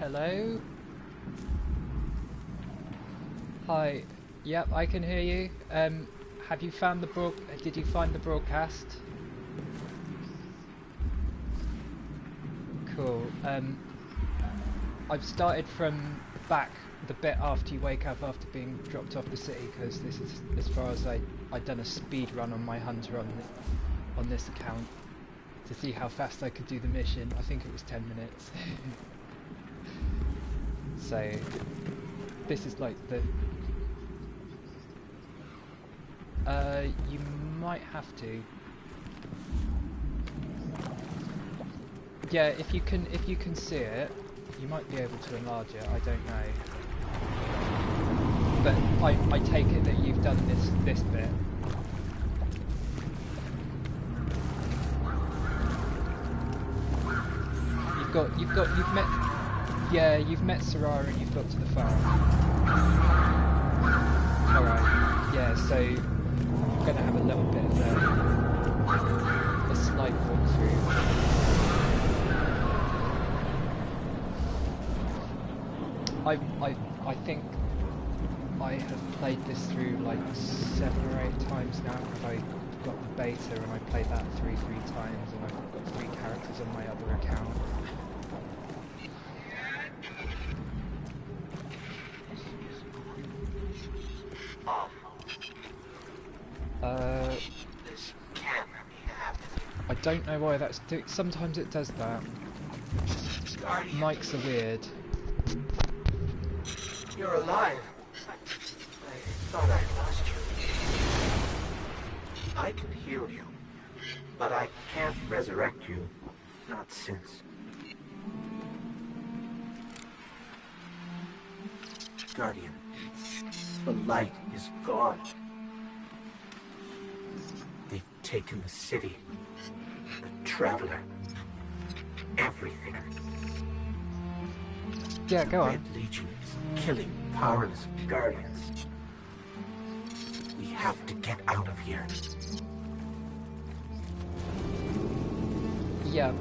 Hello? Hi. Yep, I can hear you. Have you found the did you find the broadcast? Cool. I've started from back the bit after you wake up after being dropped off the city, because this is as far as I'd done a speed run on my hunter on this account to see how fast I could do the mission. I think it was 10 minutes. So this is like the you might have to. Yeah, if you can see it, you might be able to enlarge it, I don't know. But I take it that you've done this bit. You've met Sarara and you've got to the farm. Alright, yeah, so I'm gonna have a little bit of a slight walkthrough. I think I have played this through like 7 or 8 times now. I got the beta and I played that three times, and I've got 3 characters on my other account. I don't know why that's doing. Sometimes it does that. Mics are weird. You're alive. I thought I lost you. I can heal you, but I can't resurrect you. Not since. Guardian, the light is gone. They've taken the city, the Traveler, everything. Yeah, go on. Red Legion is killing powerless Guardians. We have to get out of here. Yeah.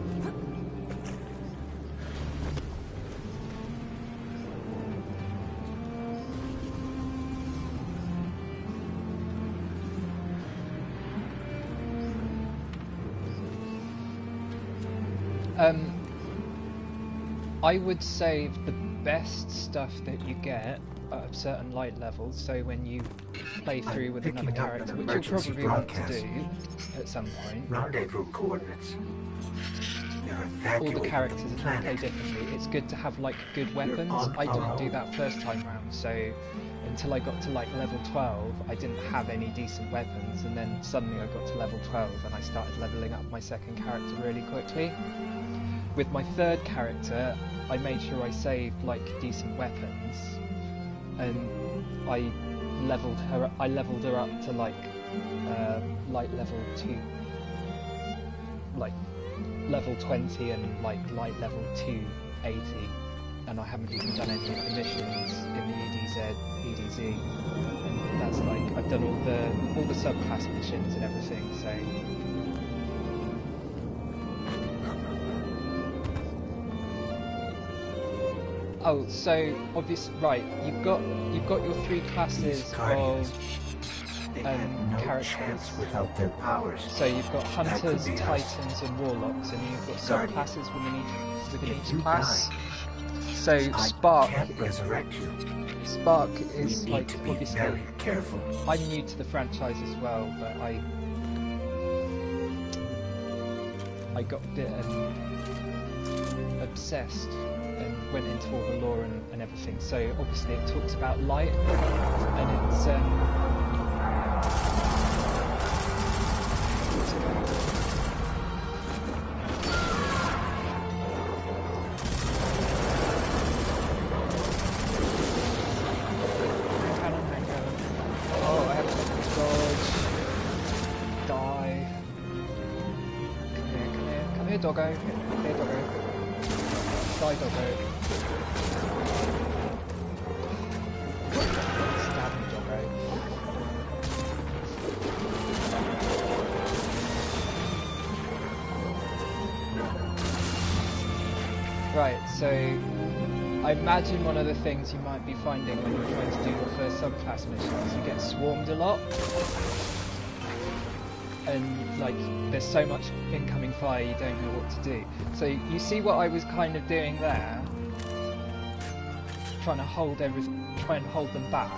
I would save the best stuff that you get at certain light levels, so when you play through with another character, which you'll probably want to do at some point. Rendezvous coordinates. All the characters play differently. It's good to have like good weapons. I didn't do that first time round, so until I got to like level 12, I didn't have any decent weapons, and then suddenly I got to level 12 and I started leveling up my second character really quickly. With my third character, I made sure I saved like decent weapons, and I leveled her up to like light level 2, like level 20, and like light level 280, and I haven't even done any of the missions in the EDZ, and that's like I've done all the subclass missions and everything. So. Oh, so obviously, right? You've got your 3 classes of characters without their powers. So you've got hunters, titans, and warlocks, and you've got subclasses within each class. So Spark is like obviously. Very careful. I'm new to the franchise as well, but I got a bit obsessed and went into all the lore and everything. So obviously it talks about light, and it's oh, I have to dodge. Die. Come here, doggo. Here, doggo. Die, doggo. Stab me, doggo. Right, so I imagine one of the things you might be finding when you're trying to do your first subclass missions, you get swarmed a lot. And like, there's so much incoming fire, you don't know what to do. So you see what I was kind of doing there? Trying to try and hold them back.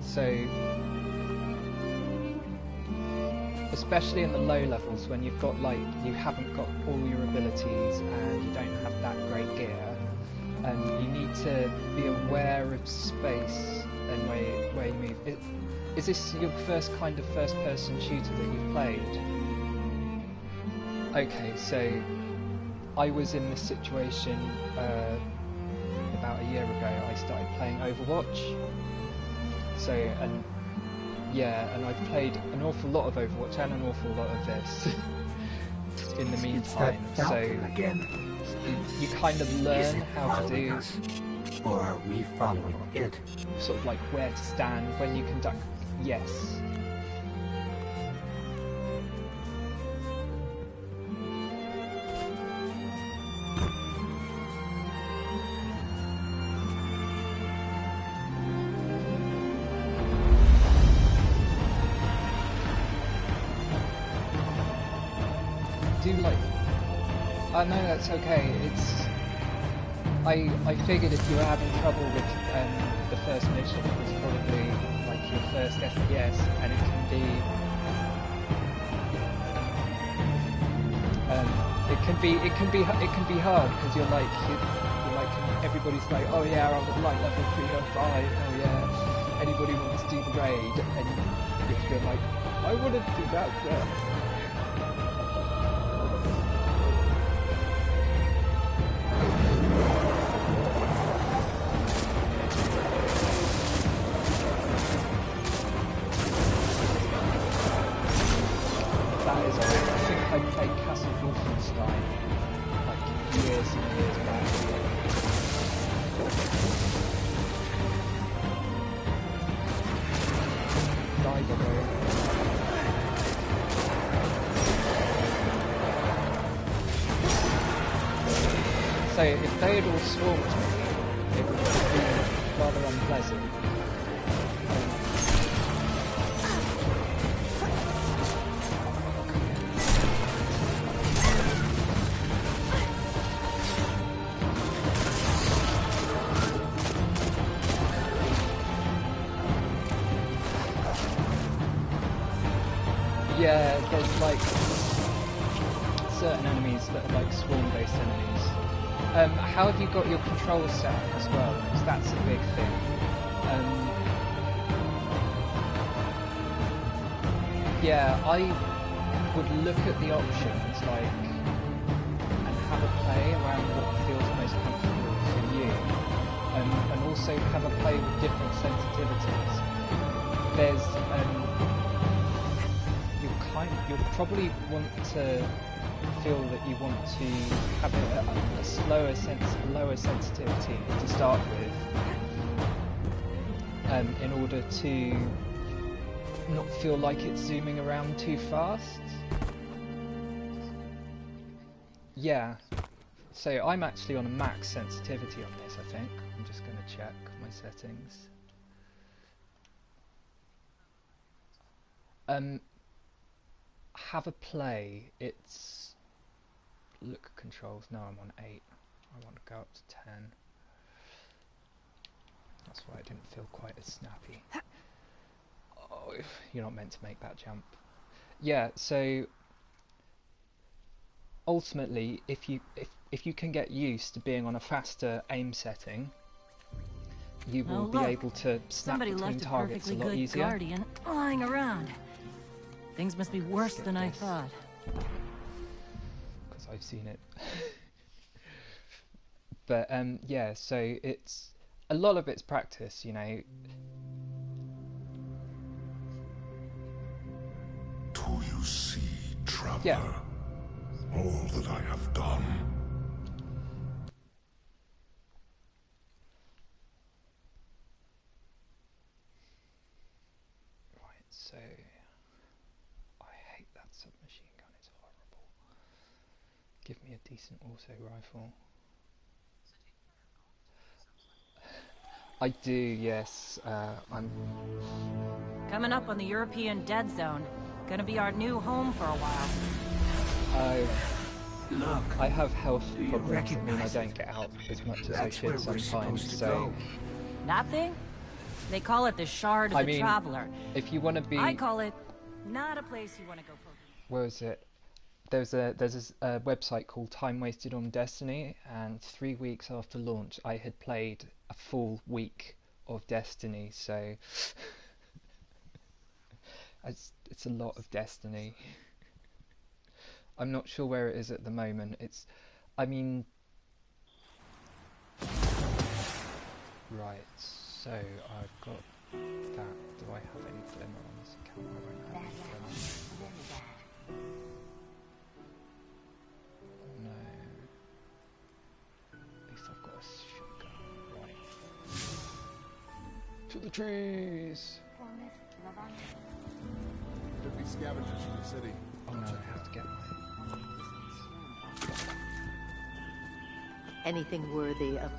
So, especially in the low levels when you've got like, you haven't got all your abilities and you don't have that great gear, you need to be aware of space and where you move. Is this your first kind of first-person shooter that you've played? Okay, so I was in this situation about a year ago. I started playing Overwatch. So, and I've played an awful lot of Overwatch and an awful lot of this in the meantime. So you kind of learn how to do. Or are we following it? Sort of like where to stand when you conduct. Yes. No, that's okay. I figured if you were having trouble with the first mission, it was probably like your first FPS, and it can be hard because you're like everybody's like, oh yeah, I'm at light level 305. Oh yeah, anybody wants to do the raid, and you're like, I want to do that. Yeah. So if they had all swarmed me, it would have been rather unpleasant. Yeah, there's like certain enemies that are like swarm-based enemies. How have you got your controls set up as well? Because that's a big thing. Yeah, I would look at the options and have a play around what feels most comfortable for you, and also have a play with different sensitivities. There's you'll probably want to feel that you want to have a lower sensitivity to start with, in order to not feel like it's zooming around too fast. Yeah, so I'm actually on a max sensitivity on this, I think. I'm just going to check my settings. Have a play. It's look controls. No, I'm on 8. I want to go up to 10. That's why it didn't feel quite as snappy. Oh, you're not meant to make that jump. Yeah, so ultimately, if you can get used to being on a faster aim setting, you will be able to snap between targets a lot easier. Guardian lying around. Things must be worse than I thought. Because I've seen it. But yeah, so it's a lot of it's practice, you know. Do you see, traveler? Yeah. All that I have done. Right, so I hate that submachine gun, it's horrible. Give me a decent auto rifle. I do, yes. I'm Coming up on the European Dead Zone. Gonna be our new home for a while. Look, I have health do you problems that mean I recognize don't it? get out as much as I That's where should we're sometimes. supposed to So go. That thing? They call it the Shard of I the mean, Traveler. if you want to be, I call it not a place you want to go poking. where is it? There's a website called Time Wasted on Destiny, and 3 weeks after launch, I had played a full week of Destiny. So it's a lot of Destiny. I'm not sure where it is at the moment. I mean, right. So I've got that. Do I have any glimmer on this account? I won't have any glimmer. No. At least I've got a shotgun. Right. To the trees! Could be scavengers from the city. Oh no, I have to get my... Anything worthy of...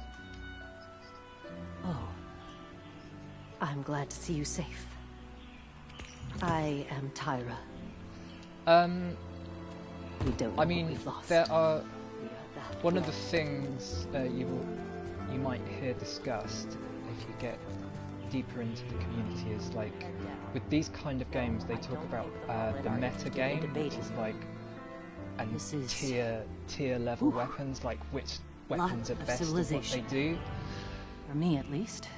Oh. I'm glad to see you safe. I am Tyra. We don't know I mean, what we've lost. there are... We are that One of the close. things you might hear discussed if you get deeper into the community is like, with these kind of games they talk about the meta game, which is like, and This is tier level weapons, like which weapons are of best at what they civilization. do. For me, at least.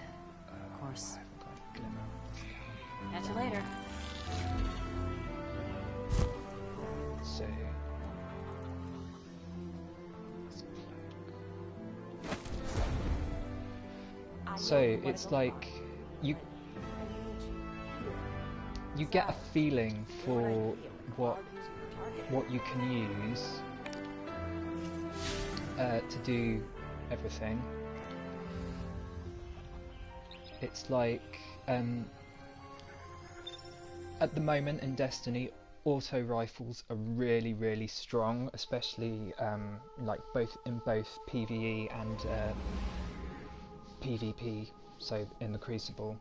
Of course. I haven't got a glimmer on this account. Catch you later. So, so it's like you get a feeling for what you can use to do everything. It's like at the moment in Destiny, auto rifles are really strong, especially like both PvE and PvP, so in the Crucible.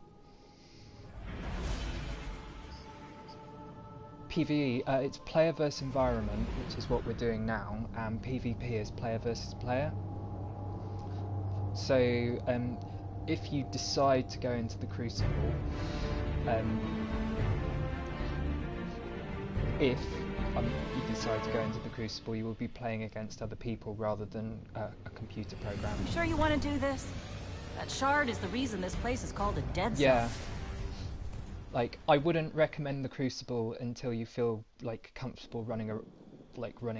PvE, it's player versus environment, which is what we're doing now, and PvP is player versus player. So if you decide to go into the Crucible, if you decide to go into the Crucible, you will be playing against other people rather than a computer program. You sure you want to do this? That shard is the reason this place is called a dead zone. Yeah. Like, I wouldn't recommend the Crucible until you feel like comfortable running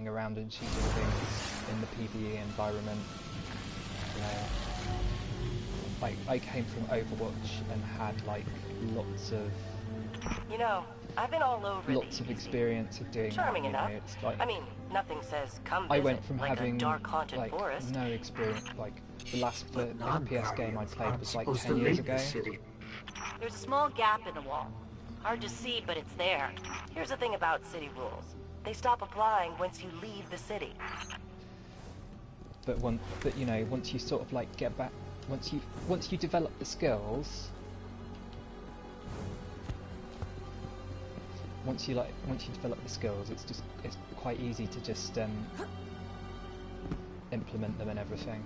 around and shooting things in the PvE environment. You know, like I came from Overwatch and had like lots of I've been all over lots of experience of doing Charming that. You know, enough. it's like I mean, nothing says come I visit, went from like having a dark haunted like forest. no experience. Like the last FPS game I Non-Guardians played aren't was like supposed 10 to years leave the ago. city. There's a small gap in the wall. Hard to see, but it's there. Here's the thing about city rules. They stop applying once you leave the city. But you know, once you sort of like get back, once you develop the skills, once you develop the skills, it's quite easy to just implement them and everything.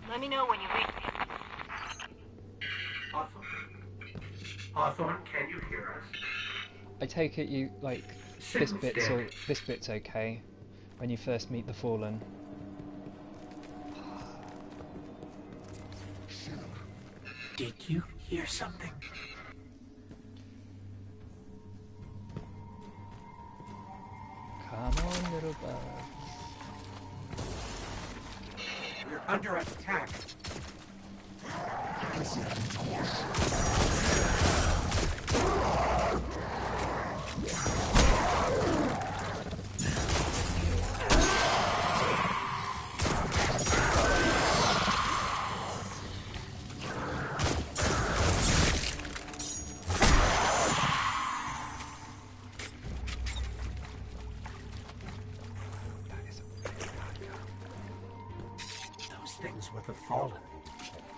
Let me know when you reach me. Hawthorne, can you hear us? I take it you like this bit's okay when you first meet the Fallen. Did you hear something? Come on, little bug. We're under attack. things were the Fallen.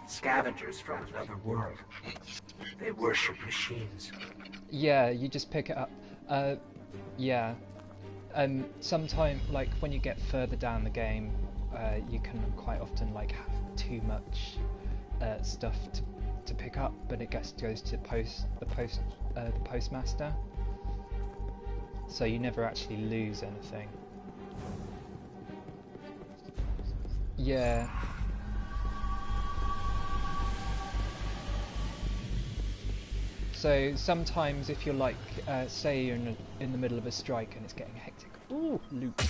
Scavengers from another world. They worship machines. Yeah, you just pick it up. Yeah. Sometime, like, when you get further down the game, you can quite often, like, have too much stuff to pick up, but it goes to the postmaster. So you never actually lose anything. Yeah. So sometimes if you're like, say you're in the middle of a strike and it's getting hectic. Ooh, loot.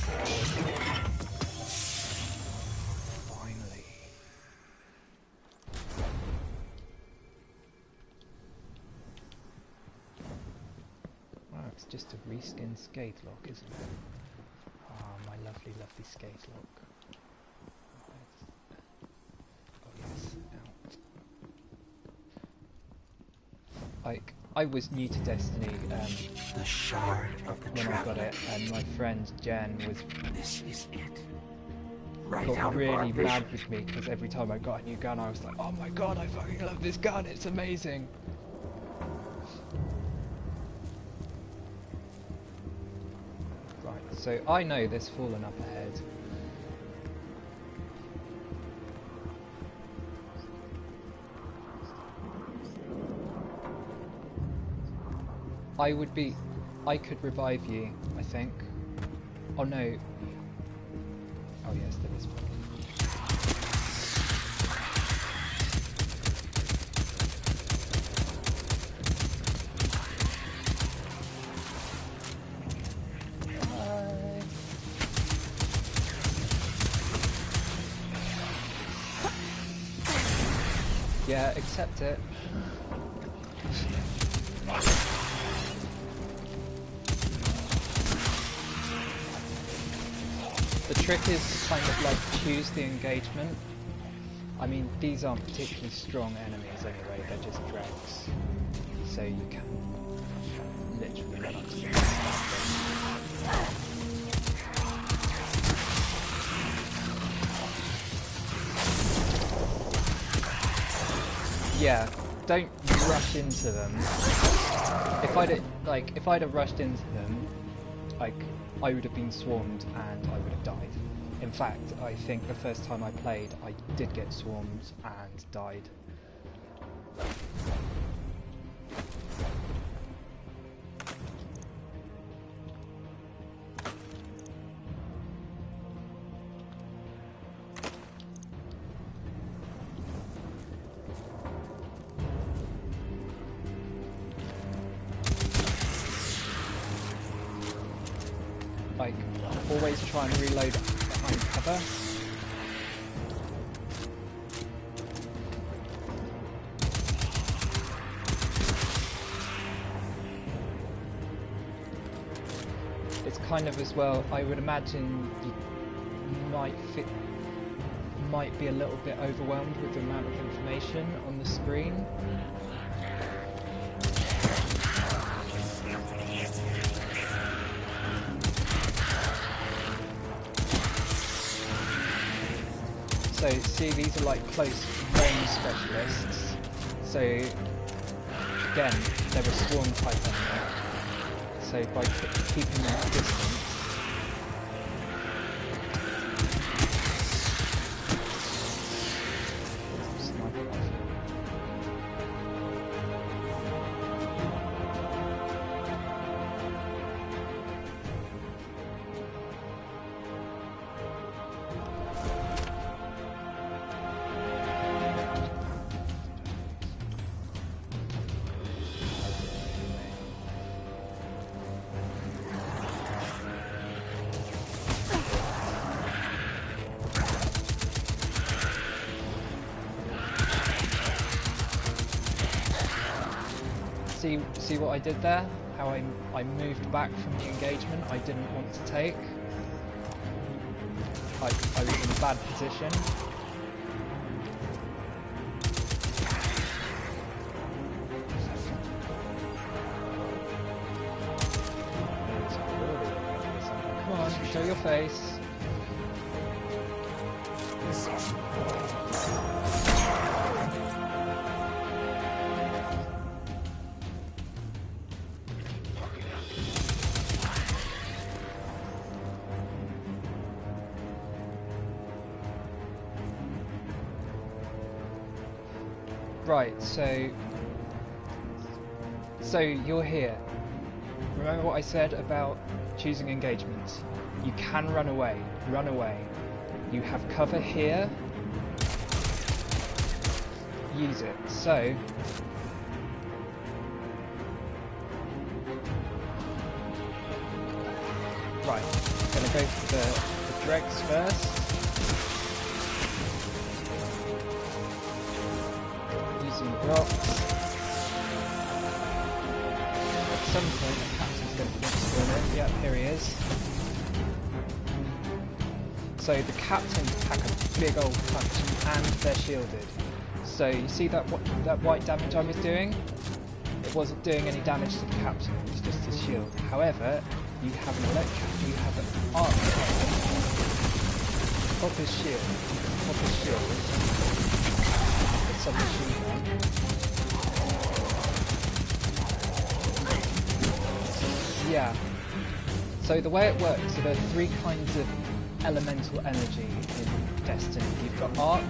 Finally. Wow, it's just a reskinned Skatelock, isn't it? Ah, my lovely, lovely Skatelock. Oh yes, out. Like, I was new to Destiny The shard of the when I got it, traveler. and my friend Jen This is it. Right got out of our really mad vision. with me because every time I got a new gun I was like, oh my god, I fucking love this gun, it's amazing. Right, so I know there's Fallen up ahead. I could revive you, I think. Oh no. Oh yes, there is one. Yeah, accept it. The trick is kind of like choose the engagement. I mean, these aren't particularly strong enemies anyway, they're just dregs. So you can literally run up to them and stab them. Yeah, don't rush into them. If I'd have rushed into them, like, I would have been swarmed and I would have died. In fact, I think the first time I played, I did get swarmed and died. Like, always try and reload behind cover. It's kind of as well, I would imagine you might be a little bit overwhelmed with the amount of information on the screen. So see, these are like close range specialists. So again, they're a swarm type enemy. So by keeping them at a distance, sniper rifle. See what I did there? How I moved back from the engagement I didn't want to take. I was in a bad position. Come on, show your face. Right, so you're here. Remember what I said about choosing engagements? You can run away. Run away. You have cover here. Use it. So right, gonna go for the dregs first. Using blocks. At some point the captain's going to want to spawn in. Yep, here he is. So the captain pack a big old punch and they're shielded. So you see that white damage I was doing? It wasn't doing any damage to the captain, it was just his shield. However, you have an arc of his shield. A submachine gun. Yeah. So the way it works, so there are 3 kinds of elemental energy in Destiny. You've got arc,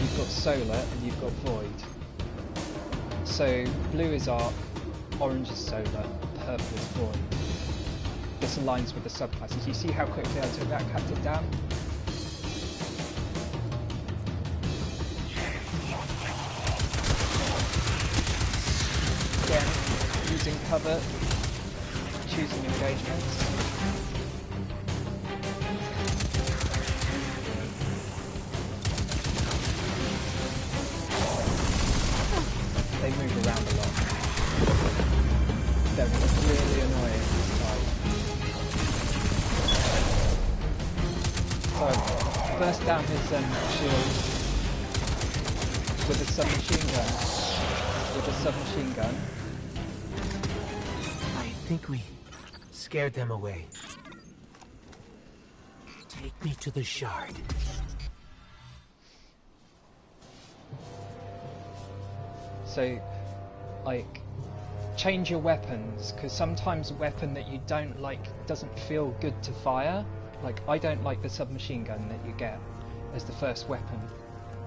you've got solar, and you've got void. So blue is arc, orange is solar, purple is void. This aligns with the subclasses. You see how quickly I took that captain down? Again, using cover, choosing engagements. They move around a lot. They're really annoying this time. So, burst down his shield with a submachine gun. I think we scared them away. Take me to the shard. So, like, change your weapons, because sometimes a weapon that you don't like doesn't feel good to fire. Like, I don't like the submachine gun that you get as the first weapon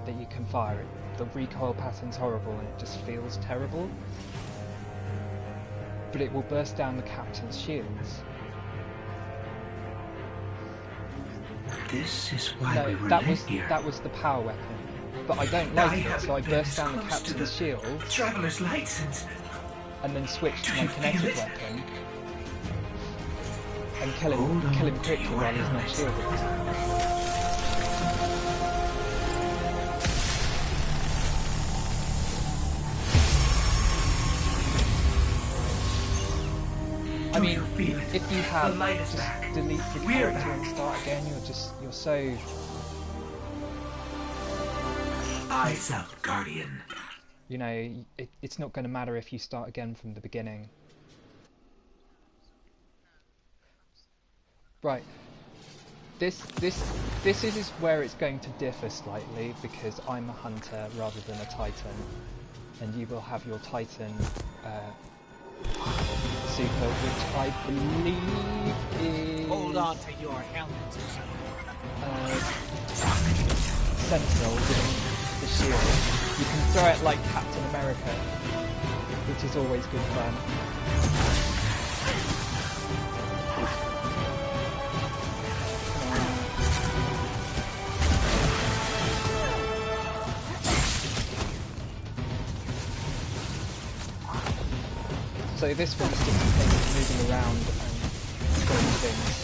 that you can fire. The recoil pattern's horrible and it just feels terrible. But it will burst down the captain's shields. This is why No, we were that left here. was the power weapon. But I don't like it, so I burst down the captain's shield Traveler's license. and then switch to my Do you feel kinetic it? weapon and kill him Hold on quickly to your while he's not helmet. shielded. I mean, feel it? if you have, The light is just back. delete the We're character back. and start again, you're so... Eyes up, Guardian. You know, it's not going to matter if you start again from the beginning. Right. This is where it's going to differ slightly, because I'm a hunter rather than a titan, and you will have your titan super, which I believe is... Hold on to your helmet. Sentinel with the shield. You can throw it like Captain America, which is always good fun. So this one's just a case of moving around and doing things.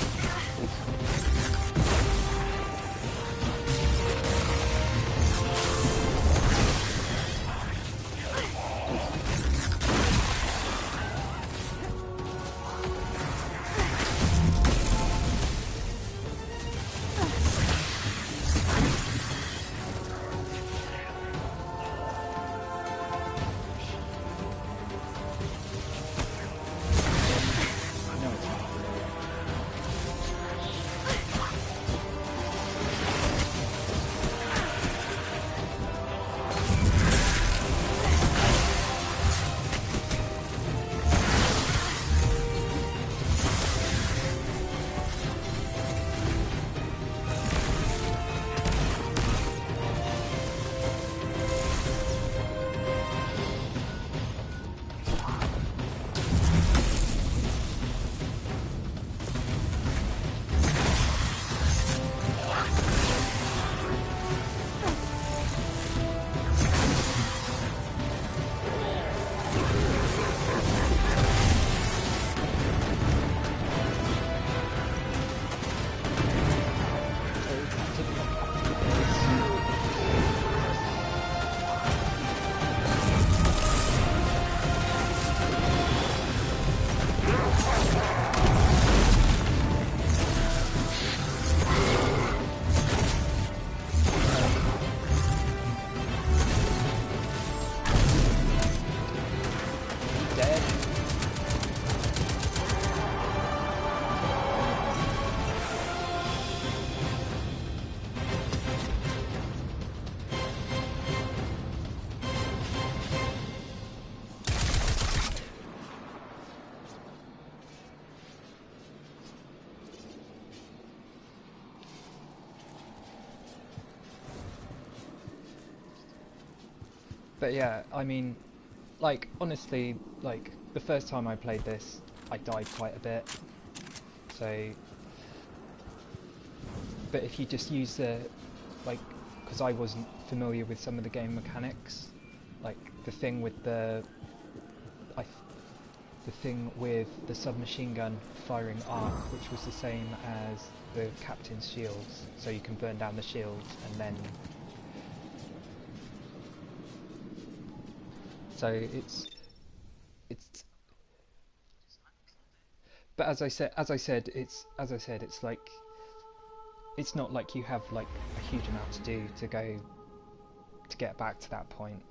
But yeah, I mean, like, honestly, like, the first time I played this, I died quite a bit. So, but if you just use the, like, because I wasn't familiar with some of the game mechanics, like the thing with the submachine gun firing arc, which was the same as the captain's shields, so you can burn down the shields and then. So it's. But as I said, it's like. It's not like you have like a huge amount to do to get back to that point.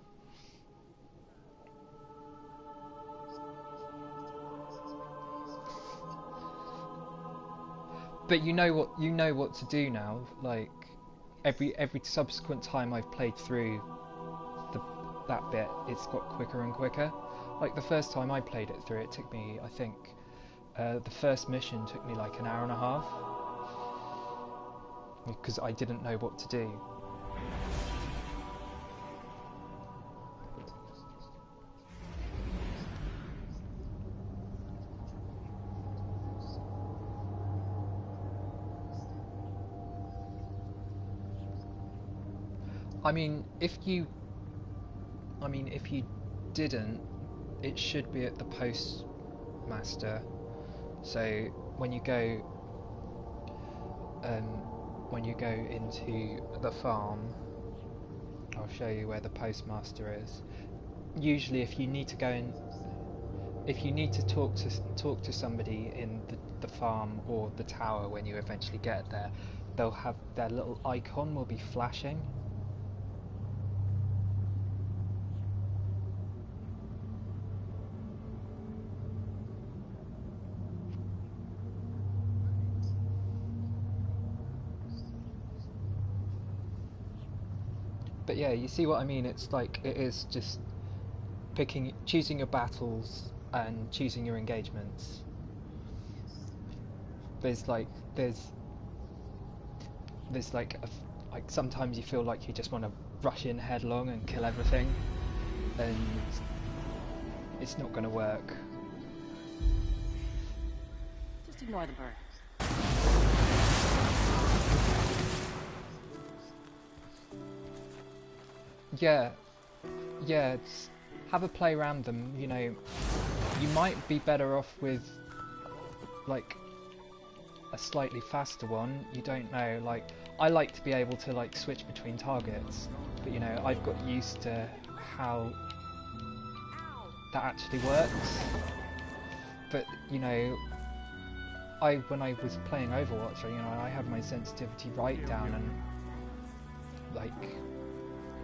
But you know what to do now. Like every subsequent time I've played through that bit, it's got quicker and quicker. Like the first time I played it through, it took me, I think, the first mission took me like an hour and a half. Because I didn't know what to do. I mean, if you didn't, it should be at the postmaster. So when you go into the farm, I'll show you where the postmaster is. Usually, if you need to talk to somebody in the farm or the tower when you eventually get there, they'll have their little icon will be flashing. But yeah, you see what I mean? It's like, it is just choosing your battles and choosing your engagements. There's like sometimes you feel like you just want to rush in headlong and kill everything, and it's not going to work. Just ignore the bird. Yeah, have a play around them, you know. You might be better off with like a slightly faster one, you don't know. Like, I like to be able to like switch between targets, but you know, I've got used to how that actually works. But you know, when I was playing Overwatch, you know, I had my sensitivity right down, and like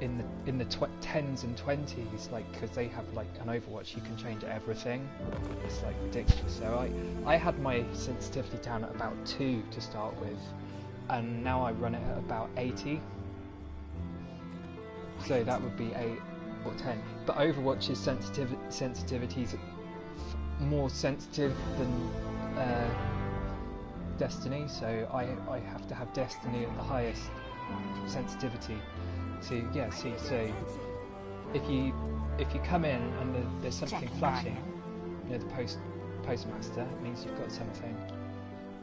in the 10s and 20s, like, because they have like an Overwatch, you can change everything. It's like ridiculous. So I had my sensitivity down at about 2 to start with, and now I run it at about 80. So that would be 8 or 10. But Overwatch's sensitivity is more sensitive than Destiny, so I have to have Destiny at the highest sensitivity. So yeah, see, so if you come in and there's something flashing near the postmaster, it means you've got something.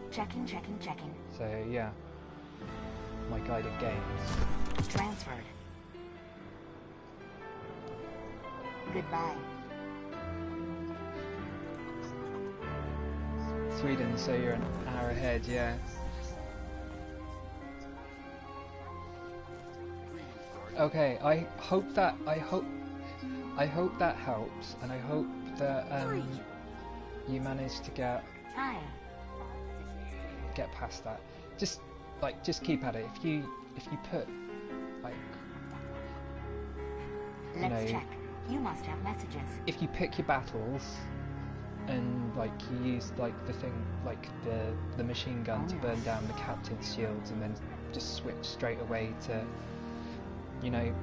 Checking. So yeah, my guided games. Transferred. Goodbye. Sweden, so you're an hour ahead, yeah. Okay, I hope that helps, and I hope that you manage to get past that. Just keep at it. If you put like, Let's check. You must have messages. If you pick your battles and like you use like the thing like the machine gun to burn down the captain's shields, and then just switch straight away to, you know,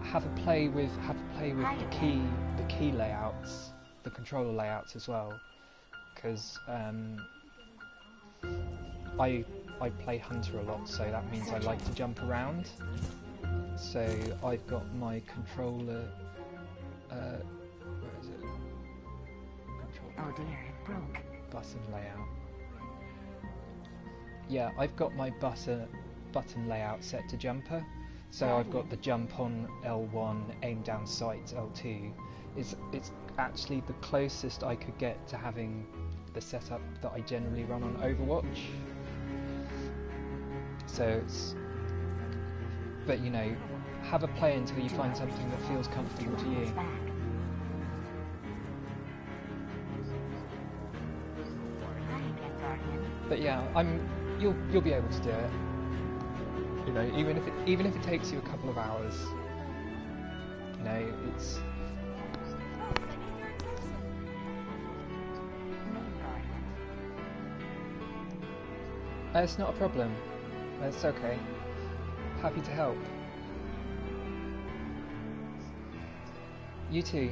have a play with the key layouts, the controller layouts as well, because I play Hunter a lot, so that means I like to jump around. So I've got my controller Where is it? Control Oh dear, it broke. button layout. Yeah, I've got my button layout set to jumper. So I've got the jump on L1, aim down sight L2. It's actually the closest I could get to having the setup that I generally run on Overwatch. So it's, but you know, have a play until you find something that feels comfortable to you. But yeah, you'll be able to do it. You know, even if it takes you a couple of hours. You know, it's. It's not a problem. It's okay. Happy to help. You too.